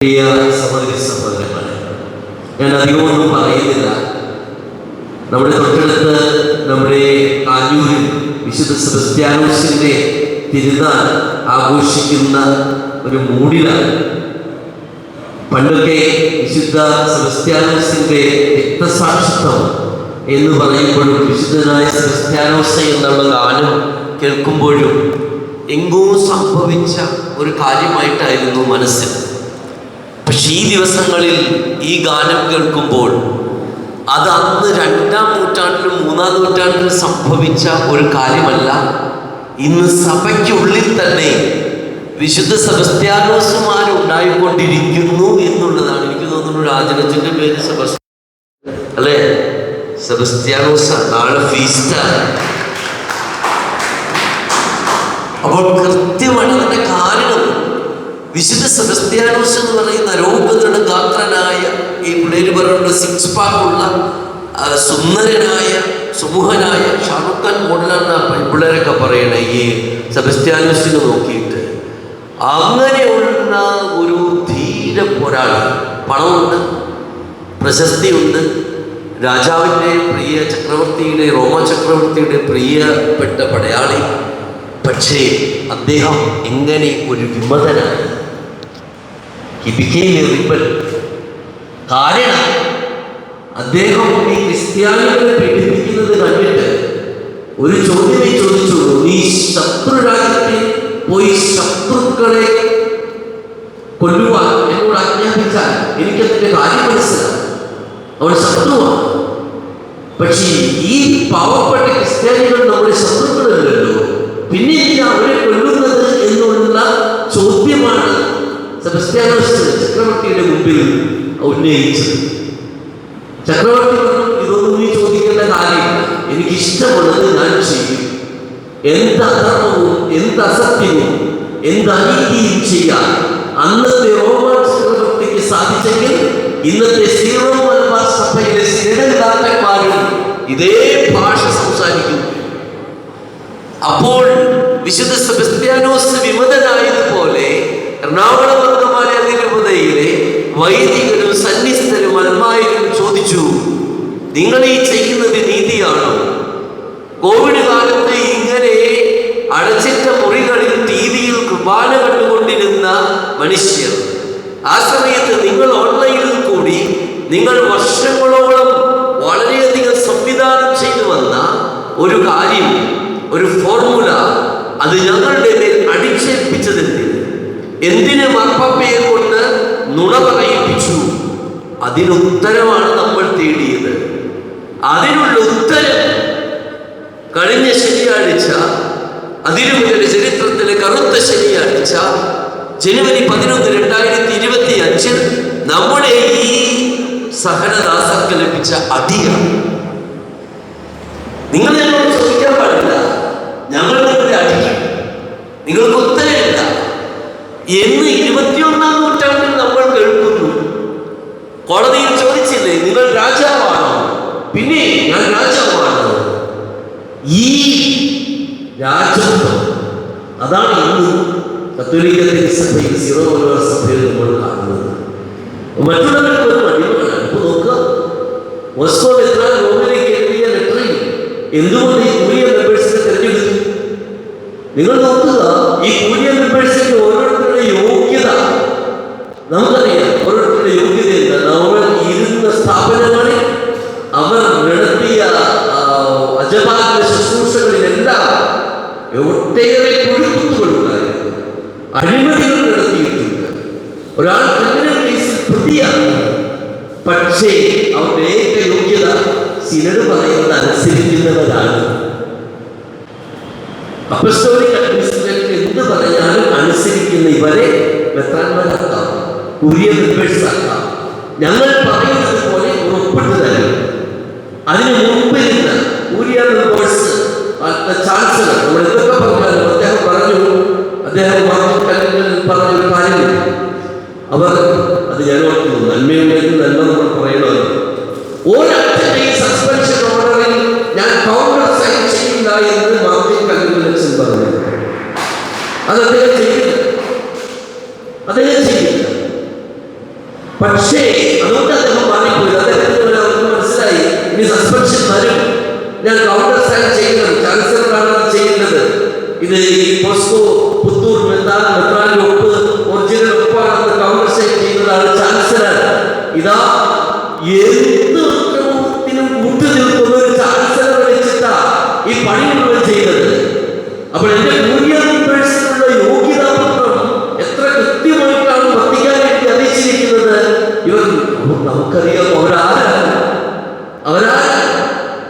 പ്രിയ സഹോദരി സഹോദരന്മാരെ, ഞാൻ അധികമൊന്നും പറയുന്നില്ല. നമ്മുടെ തൊട്ടടുത്ത് നമ്മുടെ കാഞ്ഞൂരിൽ വിശുദ്ധ സെബസ്ത്യാനോസിന്റെ തിരുനാൾ ആഘോഷിക്കുന്ന ഒരു മൂഡിലാണ്. പണ്ടൊക്കെ വിശുദ്ധ സെബസ്ത്യാനോസിന്റെ രക്തസാക്ഷിത്വം എന്ന് പറയുമ്പോഴും വിശുദ്ധനായ സെബസ്ത്യാനോസ് എന്നുള്ള ഗാനം കേൾക്കുമ്പോഴും എങ്ങോ സംഭവിച്ച ഒരു കാര്യമായിട്ടായിരുന്നു മനസ്സിൽ. പക്ഷെ ഈ ദിവസങ്ങളിൽ ഈ ഗാനം കേൾക്കുമ്പോൾ അത് അന്ന് 2-ാം നൂറ്റാണ്ടിലും 3-ാം നൂറ്റാണ്ടിലും സംഭവിച്ച ഒരു കാര്യമല്ല. ഇന്ന് സഭയ്ക്കുള്ളിൽ തന്നെ വിശുദ്ധ സെബസ്ത്യാനോസുമാർ ഉണ്ടായിക്കൊണ്ടിരിക്കുന്നു എന്നുള്ളതാണ്. എനിക്ക് തോന്നുന്നു രാജനച്ചന്റെ പേര് അല്ലേ, സെബസ്ത്യാനോസ്. നാളെ ഫീസ്റ്റാണ്. അപ്പോൾ കൃത്യമാണ് അതിന്റെ കാരണം. വിശുദ്ധ സെബസ്ത്യാനോസ് എന്ന് പറയുന്ന രോഗങ്ങളുടെ ഗാത്രനായ, ഈ പിള്ളേര് പറഞ്ഞ 6 പാക്കുള്ള സുന്ദരനായ സുമുഖനായ ഷാറുഖ് ഖാൻ മോഡലാണ് പിള്ളേരൊക്കെ പറയണേ ഈ സെബസ്ത്യാനോസിനെ നോക്കിയിട്ട്. അങ്ങനെയുള്ള ഒരു ധീര പോരാളി, പണമുണ്ട്, പ്രശസ്തിയുണ്ട്, രാജാവിൻ്റെ പ്രിയ ചക്രവർത്തിയുടെ, റോമ ചക്രവർത്തിയുടെ പ്രിയപ്പെട്ട പടയാളി. പക്ഷേ അദ്ദേഹം എങ്ങനെ ഒരു വിമതനായി? കാരണം അദ്ദേഹം ഈ ക്രിസ്ത്യാനികളെ പീഡിപ്പിക്കുന്നത് കണ്ടിട്ട് ഒരു ചോദ്യമേ ചോദിച്ചു, നീ ശത്രു രാജ്യത്തിൽ പോയി ശത്രുക്കളെ കൊല്ലുവാൻ എന്നോട് ആജ്ഞാപിച്ചാൽ എനിക്കതിന്റെ കാര്യം മനസ്സിലാവും. അവൻ ശത്രുവാണ്. പക്ഷേ ഈ പാവപ്പെട്ട ക്രിസ്ത്യാനികൾ നമ്മുടെ ശത്രുക്കളല്ലല്ലോ, പിന്നെ എന്തിനാ അവരെ കൊല്ലുന്നത് എന്നുള്ള ചോദ്യമാണ് സെബസ്ത്യാനോസ് ചക്രവർത്തിയുടെ മുമ്പിൽ ഉന്നയിച്ചത്. ചക്രവർത്തി പറഞ്ഞു, ഇതൊന്നും നീ ചോദിക്കേണ്ട കാര്യമില്ല, എനിക്കിഷ്ടമുള്ളത് ഞാൻ ചെയ്യും. എന്ത് അധർമ്മവും എന്ത് അസത്യവും എന്ത് അനീതിയും ചെയ്യാൻ അന്നത്തെ റോമൻ ചക്രവർത്തിക്ക് സാധിച്ചെങ്കിൽ ഇന്നത്തെ സീറോ മലബാർ സഭയിലെ സിനഡാറ്റന്മാരും ഇതേ ഭാഷ സംസാരിക്കുന്നു. അപ്പോൾ വിശുദ്ധ സെബസ്ത്യാനോസ് വിമതനായതുപോലെ എറണാകുളം അങ്കമാലി രൂപതയിലെ വൈദികരും സന്യസ്തരും അൽമായരും ചോദിച്ചു, നിങ്ങൾ ഈ ചെയ്യുന്നത് നീതിയാണോ? കോവിഡ് കാലത്ത് ഇങ്ങനെ അടച്ചിട്ട മുറികളിൽ ടിവിയിൽ കുർബാന കണ്ടുകൊണ്ടിരുന്ന മനുഷ്യർ, ആ സമയത്ത് നിങ്ങൾ ഓൺലൈനിൽ കൂടി നിങ്ങൾ വർഷങ്ങളോളം വളരെയധികം സംവിധാനം ചെയ്തു വന്ന ഒരു കാര്യം, ഒരു ഫോർമുല, അത് ഞങ്ങളുടെ മേൽ അടിച്ചേൽപ്പിച്ചതെന്തിന്? എന്തിന് മാർപ്പാപ്പയെ കൊണ്ട് നുണ പറയിപ്പിച്ചു? അതിനുത്തരമാണ് നമ്മൾ തേടിയത്. അതിനുള്ള ഉത്തരം കഴിഞ്ഞ ശനിയാഴ്ച, അതിരുമുതൽ ചരിത്രത്തിലെ കറുത്ത ശനിയാഴ്ച, ജനുവരി 11, 2025 നമ്മുടെ ഈ സഹനദാസർക്ക് ലഭിച്ച അടിയാണ്. നിങ്ങൾ ഞങ്ങളോട് ചോദിക്കാൻ പാടില്ല, ഞങ്ങൾ നിങ്ങളെ അടിക്കും, നിങ്ങൾക്ക് ഉത്തരമില്ല എന്ന് 21-ാം നൂറ്റാണ്ടിൽ നമ്മൾ കേൾക്കുന്നു. കോടതിയിൽ ചോദിച്ചില്ലേ, നിങ്ങൾ രാജാവാണോ? പിന്നെ ഞാൻ രാജാവാണ്. ഈ രാജത്വം അതാണ് ഇന്ന് കത്തോലിക്ക സഭയിൽ, സീറോ മലബാർ സഭയിൽ നമ്മൾ കാണുന്നത്. മറ്റുള്ളവർക്ക് അടിമകളാണ്. ഇപ്പൊ നോക്കുക, മോസ്കോ മെത്രാൻ റോമിലേക്ക് എഴുതിയ ലെറ്ററിൽ എന്തുകൊണ്ട് ഈ കൂരിയ മെമ്പേഴ്സിനെ തിരഞ്ഞെടുത്തു? നിങ്ങൾ നോക്കുക, ഈ കൂരിയ മെമ്പേഴ്സിന്റെ ഓരോരുത്തരുടെ യോഗ്യത നമുക്കറിയാം. ഓരോരുത്തരുടെ യോഗ്യത എന്താ? നമ്മൾ ഇരുന്ന സ്ഥാപനങ്ങളിൽ അവർ നടത്തിയ അജപാല ശുശ്രൂഷകളിലെല്ലാം ഒട്ടേറെ കുഴിക്കുത്തുകളുണ്ടായിരുന്നു, അഴിമതികൾ നടത്തിയിട്ടുണ്ട്. ഒരാൾ ക്രിമിനൽ കേസിൽ പ്രതിയാണ്. പക്ഷേ അവരുടെ ഏക യോഗ്യത സിനഡ് പറയുന്നത് അനുസരിക്കുന്നവരാണ്. അപ്പസ്തോലിക് അഡ്മിനിസ്ട്രേറ്റർ എന്ത് പറഞ്ഞാലും അനുസരിക്കുന്ന ഇവരെ മെത്രാന്മാരാക്കാം, കുരിയ മെമ്പേഴ്സാക്കാം. ഞങ്ങൾ പറയുന്നത് പോലെ ഉറപ്പിട്ട് തരും. അതിന് മുമ്പ് നിന്ന് കുരിയ മെമ്പേഴ്സ് ചാൻസലർ നമ്മൾ എന്തൊക്കെ പറഞ്ഞാലും അദ്ദേഹം പറഞ്ഞൊരു കാര്യം, അവർ അത് ഞാൻ ഓർക്കുന്നു, നന്മയുണ്ടെങ്കിൽ നന്മ നമ്മൾ പറയണമല്ലോ. ഒരൊറ്റയും സസ്പെൻഷൻ ഓർഡറിൽ ഞാൻ കൗണ്ടർ സൈൻ ചെയ്യില്ല എന്ന് മാർട്ടിൻ കല്ലുലച്ചൻ പറഞ്ഞു. അത് അദ്ദേഹം ചെയ്യില്ല. പക്ഷേ അതുകൊണ്ട് അദ്ദേഹം മാറിപ്പോയി. അദ്ദേഹത്തിന് അവർക്ക് മനസ്സിലായി ഇനി സസ്പെൻഷൻ വരും, ഞാൻ കൗണ്ടർ സൈൻ ചെയ്യണം, ചാൻസലറാണ് ചെയ്യുന്നത്. ഇത് ഈ പോസ്കോ പുത്തൂർ മെത്രാന്റെ ഒപ്പ് ഒറിജിനൽ ഒപ്പാണെന്ന് കൗണ്ടർ സൈൻ ചെയ്യുന്നതാണ് ചാൻസലർ. ഇതാ എന്ത് ഉത്തരവാദിത്തത്തിനും കൂട്ടുനിൽക്കുന്ന ഒരു ചാൻസലർ വെച്ചിട്ടാ ഈ പണി മുഴുവൻ ചെയ്തത്. അപ്പോൾ എന്റെ യൂണിവേഴ്സിറ്റിയുള്ള യോഗ്യതാപത്രം എത്ര കൃത്യമായിട്ടാണ് വർത്തിക്കാൻ വേണ്ടി അറിയിച്ചിരിക്കുന്നത്. ഇവർ നമുക്കറിയാം അവരാരാണ്.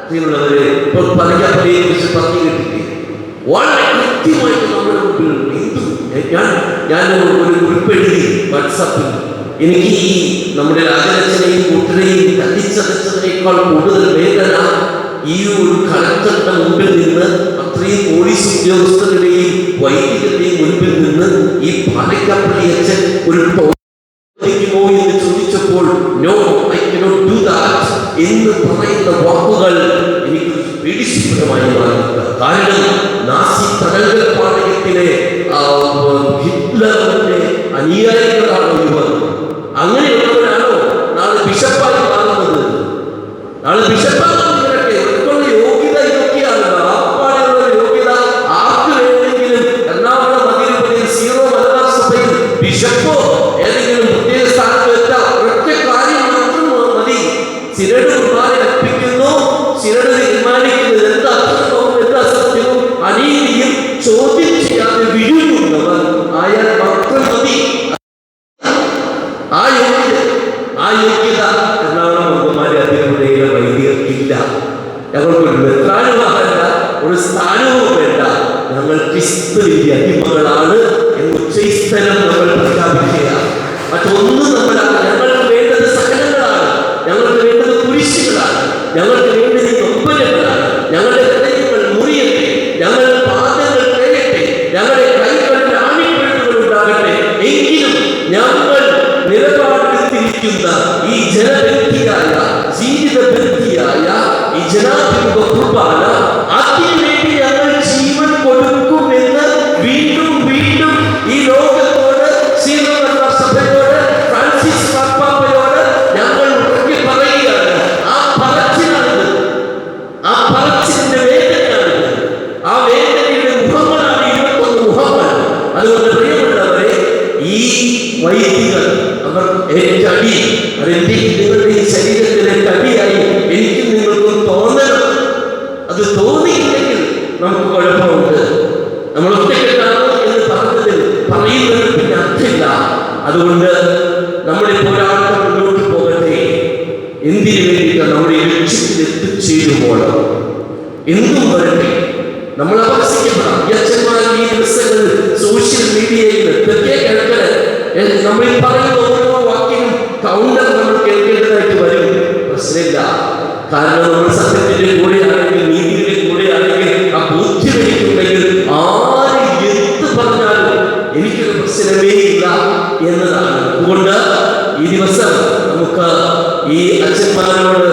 നിങ്ങളുള്ളവരെ ഇപ്പോൾ പലകപ്പലിയെ കുറിച്ച് പറഞ്ഞു കേട്ടില്ലേ? വളരെ കൃത്യമായിട്ട് നമ്മുടെ മുമ്പിൽ ഞാൻ ഒരു കുറിപ്പെഴുതി വാട്സാപ്പിൽ. എനിക്ക് ഈ നമ്മുടെ രാജരച്ചനെയും കൂട്ടരെയും കത്തിച്ചതച്ചതിനേക്കാൾ കൂടുതൽ വേദന ഈ ഒരു കളക്ടറുടെ മുമ്പിൽ നിന്ന്, അത്രയും പോലീസ് ഉദ്യോഗസ്ഥരുടെയും വൈദികരുടെയും മുൻപിൽ നിന്ന് ഈ പാലക്കാപ്പള്ളി അച്ഛൻ ഒരു എന്ന് ചോദിച്ചപ്പോൾ no I cannot do that എന്ന് പറയുന്ന വാക്കുകൾ എനിക്ക് പീഡിതമായി മാറി. കാരണം നാസി തടങ്കൽ പാളയത്തിലെ ഹിറ്റ്ലറിന്റെ അനുയായികളാണ് ഇവർ. അങ്ങനെയുള്ളവരാണോ നാളെ ബിഷപ്പായി മാറുന്നത്? നാളെ ബിഷപ്പാകുന്ന യോഗ്യത ഇതൊക്കെയാണ്. ആപ്പാടെയുള്ള യോഗ്യത ആർക്ക് വേണമെങ്കിലും എറണാകുളം മതിൽ സീറോ മലബാർ സഭയിൽ ബിഷപ്പോ ഏതെങ്കിലും പ്രത്യേക സ്ഥാനത്ത് വെച്ചാൽ ഒറ്റ കാര്യം മാത്രം മതി. സിനഡ് കുർബാന അർപ്പിക്കുന്നു, സിനഡ് തീരുമാനിക്കുന്നത് എന്താ അർത്ഥവും എന്താ സത്യവും അനീതിയും ചോദ്യം ചെയ്യാതെ വിഴുങ്ങുന്നവർ ആയാൽ മാത്രം മതി. ആ യോഗ്യത എറണാകുളം മന്ത്രിമാരെ അതിനുடைய വൈദികർക്കില്ല. ഞങ്ങൾക്കൊരു മെത്രാനുമാകല്ല, ഒരു സ്ഥാനവും വേണ്ട. ഞങ്ങൾ ക്രിസ്തുവിന്റെ അടിമകളാണ് എന്ന് ഉച്ചസ്ഥലം നമ്മൾ പ്രഖ്യാപിക്കുക. മറ്റൊന്നും നമ്മളാണ്. ഞങ്ങൾക്ക് വേണ്ടത് സഹനങ്ങളാണ്, ഞങ്ങൾക്ക് വേണ്ടത് കുരിശുകളാണ്, ഞങ്ങൾക്ക് വേണ്ടത് ഒപ്പനകളാണ്. ഞങ്ങളുടെ ഹൃദയങ്ങൾ മുറിയട്ടെ, ഞങ്ങളുടെ പാദങ്ങൾ കഴിയട്ടെ, ഞങ്ങളുടെ കൈകളിൽ ആണിപ്പഴുതുകൾ ഉണ്ടാകട്ടെ. എങ്കിലും ഞങ്ങൾ നിലപാടെടുത്തിരിക്കുന്ന ഈ ജനബന്ധിയായ ജീവിതബന്ധിയായ ഈ ജനാധിപത്യ കുർബാന, അതിനുവേണ്ടി ഞങ്ങൾ ജീവൻ കൊടുക്കുമെന്ന് വീണ്ടും വീണ്ടും ഈ ലോകത്തോട്, സീറോ മലബാർ സഭയോട്, ഫ്രാൻസിസ് മാർപ്പാപ്പയോട് ഞങ്ങൾ ഉറക്കെ പറയുകയാണ്. ആ പറച്ചിലാണിത്, ആ പറച്ചിലിന്റെ വേദനയാണിത്, ആ വേദനയുടെ മുഖങ്ങളാണ് 21 മുഖങ്ങൾ. അതുകൊണ്ട് പ്രിയമുള്ളവരെ, ഈ വൈദികർ അവർ ഏറ്റടി, അതെന്റെ നിങ്ങളുടെ ഈ ശരീരത്തിലെ തടിയായി എനിക്ക് നിങ്ങൾക്കും തോന്നണം. അത് തോന്നിയില്ലെങ്കിൽ നമുക്ക് കുഴപ്പമുണ്ട്. നമ്മൾ ഒറ്റക്കെട്ടാണോ എന്ന് പറയുന്നതിൽ പിന്നെ അർത്ഥമില്ല. അതുകൊണ്ട് നമ്മുടെ പോരാട്ടം മുന്നോട്ട് പോകട്ടെ. എന്തിനു വേണ്ടിയിട്ടാണ് നമ്മുടെ ലക്ഷ്യത്തിൽ എത്തിച്ചേരുമ്പോൾ എന്തും വരട്ടെ. നമ്മൾ അപഹസിക്കപ്പെടാം. അച്ഛന്മാർ ഈ ദിവസങ്ങളിൽ സോഷ്യൽ മീഡിയയിൽ നമ്മൾ പറയുന്ന ഓരോ വാക്കിനും കൗണ്ടർ നമ്മൾ കേൾക്കേണ്ടതായിട്ട് വരും. പ്രശ്നമില്ല. കാരണം നമ്മൾ സത്യത്തിന്റെ കൂടെയാണെങ്കിൽ, നീതിയുടെ കൂടെയാണെങ്കിൽ, ആ ബോധ്യം എനിക്കുണ്ടെങ്കിൽ ആര് എന്ത് പറഞ്ഞാലും എനിക്കൊരു പ്രശ്നമേ ഇല്ല എന്നതാണ്. അതുകൊണ്ട് ഈ ദിവസം നമുക്ക് ഈ അച്ഛന്മാരോട്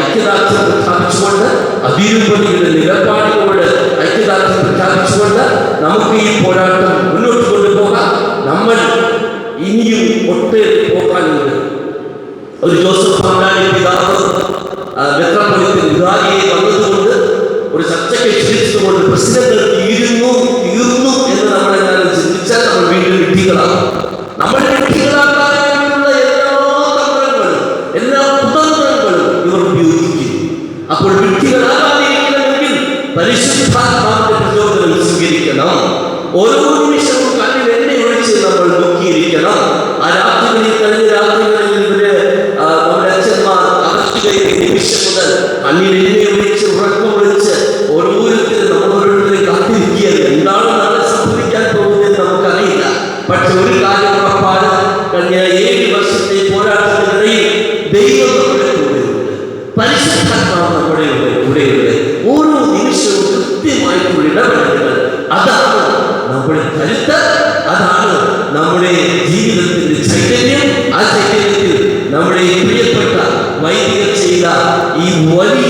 ഐക്യദാർഢ്യം പ്രഖ്യാപിച്ചുകൊണ്ട്, അതിരൂപതയുടെ നിലപാടുകളോട് ഐക്യദാർഢ്യം പ്രഖ്യാപിച്ചുകൊണ്ട് നമുക്ക് ഈ പോരാട്ടം മുന്നോട്ട് കൊണ്ടുപോകാം. നമ്മൾ ഇനിയും ഒട്ട് പോകാനുണ്ട്. ഒരു ജോസഫ് പങ്കാളി പിതാവ് മെത്രാപ്പൊലീത്തൻ വികാരിയെ വന്നതുകൊണ്ട്, ഒരു ചർച്ചയ്ക്ക് ക്ഷണിച്ചതുകൊണ്ട് പ്രശ്നങ്ങൾ തീർന്നു എന്ന് നമ്മളെല്ലാവരും ചിന്തിച്ചാൽ നമ്മൾ വീണ്ടും വിഡ്ഢികളാകും. നമ്മൾ വിഡ്ഢികളാക്കാനുള്ള എല്ലാ കുതന്ത്രങ്ങളും ഇവർ ഉപയോഗിക്കും. അപ്പോൾ വിഡ്ഢികളാകാതിരിക്കണമെങ്കിൽ പരിശുദ്ധാത്മാവിന്റെ പ്രചോദനം സ്വീകരിക്കണം. ഓരോ നിമിഷവും കണ്ണിൽ എണ്ണ ഒഴിച്ച് നമ്മൾ നോക്കിയിരിക്കണം. ആ രാത്രികളിൽ, കഴിഞ്ഞ രാത്രികളിൽ നമ്മുടെ അച്ഛന്മാർ നിമിഷം മുതൽ കണ്ണിൽ എണ്ണ ഒഴിച്ച് ഉറക്കം ഒഴിച്ച് ഓരോരുത്തരും നമ്മളോരോരുത്തരും കാത്തിരിക്കുകയാണ്. എന്താണ് നാളെ സംഭവിക്കാൻ പോകുന്നത് നമുക്കറിയില്ല. പക്ഷെ ഒരു കാര്യം ഉറപ്പാണ്, കഴിഞ്ഞ 7 വർഷത്തെ പോരാട്ടത്തിനിടയിൽ ദൈവം നമ്മുടെ കൂടെയുണ്ട്, പരിശുദ്ധാത്മാവ് നമ്മുടെ കൂടെയുണ്ട്. ഓരോ നിമിഷവും കൃത്യമായിട്ടുള്ള ഇടപെടലുകൾ, അതാണ് നമ്മുടെ കരുത്ത്, അതാണ് നമ്മുടെ ജീവിതത്തിന്റെ ചൈതന്യം. ആ ചൈതന്യത്തിൽ നമ്മുടെ പ്രിയപ്പെട്ട വൈദികർ ചെയ്ത ഈ വലിയ